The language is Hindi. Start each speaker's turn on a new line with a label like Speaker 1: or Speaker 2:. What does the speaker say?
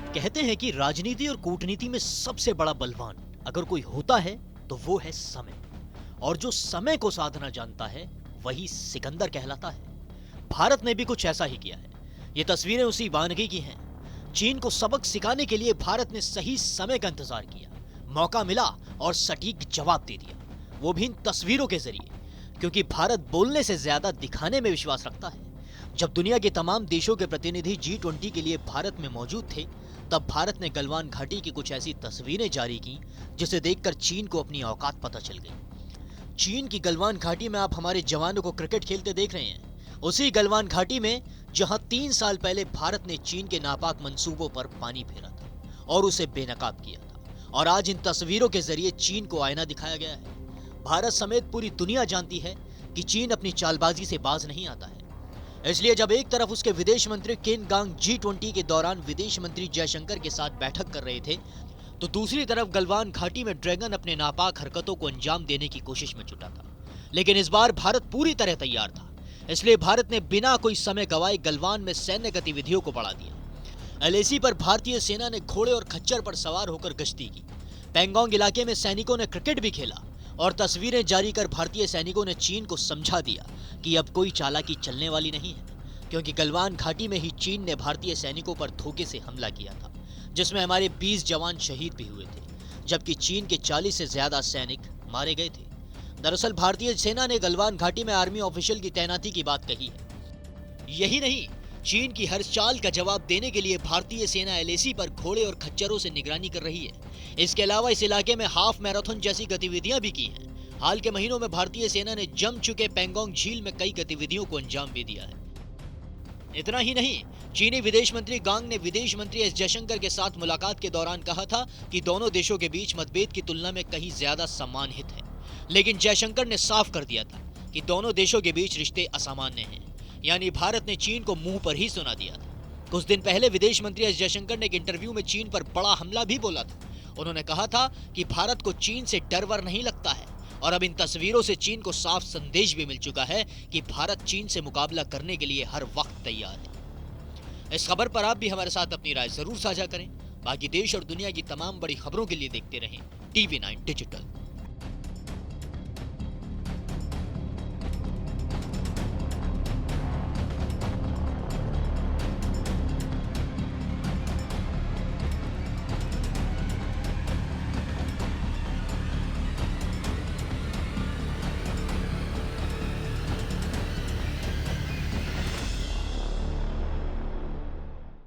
Speaker 1: कहते हैं कि राजनीति और कूटनीति में सबसे बड़ा बलवान अगर कोई होता है तो वो है समय। और जो समय को साधना जानता है वही सिकंदर कहलाता है। भारत ने भी कुछ ऐसा ही किया है। ये तस्वीरें उसी वानगी की हैं। चीन को सबक सिखाने के लिए भारत ने सही समय का इंतजार किया, मौका मिला और सटीक जवाब दे दिया, वो भी इन तस्वीरों के जरिए। क्योंकि भारत बोलने से ज्यादा दिखाने में विश्वास रखता है। जब दुनिया के तमाम देशों के प्रतिनिधि G20 के लिए भारत में मौजूद थे, तब भारत ने गलवान घाटी की कुछ ऐसी तस्वीरें जारी की जिसे देखकर चीन को अपनी औकात पता चल गई। चीन की गलवान घाटी में आप हमारे जवानों को क्रिकेट खेलते देख रहे हैं। उसी गलवान घाटी में जहां 3 साल पहले भारत ने चीन के नापाक मंसूबों पर पानी फेरा था और उसे बेनकाब किया था, और आज इन तस्वीरों के जरिए चीन को आईना दिखाया गया है। भारत समेत पूरी दुनिया जानती है कि चीन अपनी चालबाजी से बाज नहीं आता है। इसलिए जब एक तरफ उसके विदेश मंत्री किन गांग G20 के दौरान विदेश मंत्री जयशंकर के साथ बैठक कर रहे थे, तो दूसरी तरफ गलवान घाटी में ड्रैगन अपने नापाक हरकतों को अंजाम देने की कोशिश में जुटा था। लेकिन इस बार भारत पूरी तरह तैयार था। इसलिए भारत ने बिना कोई समय गवाए गलवान में सैन्य गतिविधियों को बढ़ा दिया। LAC पर भारतीय सेना ने घोड़े और खच्चर पर सवार होकर गश्ती की। पैंगोंग इलाके में सैनिकों ने क्रिकेट भी खेला और तस्वीरें जारी कर भारतीय सैनिकों ने चीन को समझा दिया कि अब कोई चालाकी चलने वाली नहीं है। क्योंकि गलवान घाटी में ही चीन ने भारतीय सैनिकों पर धोखे से हमला किया था, जिसमें हमारे 20 जवान शहीद भी हुए थे, जबकि चीन के 40 से ज्यादा सैनिक मारे गए थे। दरअसल भारतीय सेना ने गलवान घाटी में आर्मी ऑफिशियल की तैनाती की बात कही है। यही नहीं, चीन की हर चाल का जवाब देने के लिए भारतीय सेना LAC पर घोड़े और खच्चरों से निगरानी कर रही है। इसके अलावा इस इलाके में हाफ मैराथन जैसी गतिविधियां भी की हैं। हाल के महीनों में भारतीय सेना ने जम चुके पैंगोंग झील में कई गतिविधियों को अंजाम भी दिया है। इतना ही नहीं, चीनी विदेश मंत्री गांग ने विदेश मंत्री एस जयशंकर के साथ मुलाकात के दौरान कहा था कि दोनों देशों के बीच मतभेद की तुलना में कहीं ज्यादा सम्मानहित है। लेकिन जयशंकर ने साफ कर दिया था कि दोनों देशों के बीच रिश्ते असामान्य हैं। यानी भारत ने चीन को मुंह पर ही सुना दिया था। कुछ दिन पहले विदेश मंत्री एस जयशंकर ने एक इंटरव्यू में चीन पर बड़ा हमला भी बोला था। उन्होंने कहा था कि भारत को चीन से डर वर नहीं लगता है, और अब इन तस्वीरों से चीन को साफ संदेश भी मिल चुका है कि भारत चीन से मुकाबला करने के लिए हर वक्त तैयार है। इस खबर पर आप भी हमारे साथ अपनी राय जरूर साझा करें। बाकी देश और दुनिया की तमाम बड़ी खबरों के लिए देखते रहें TV9 डिजिटल।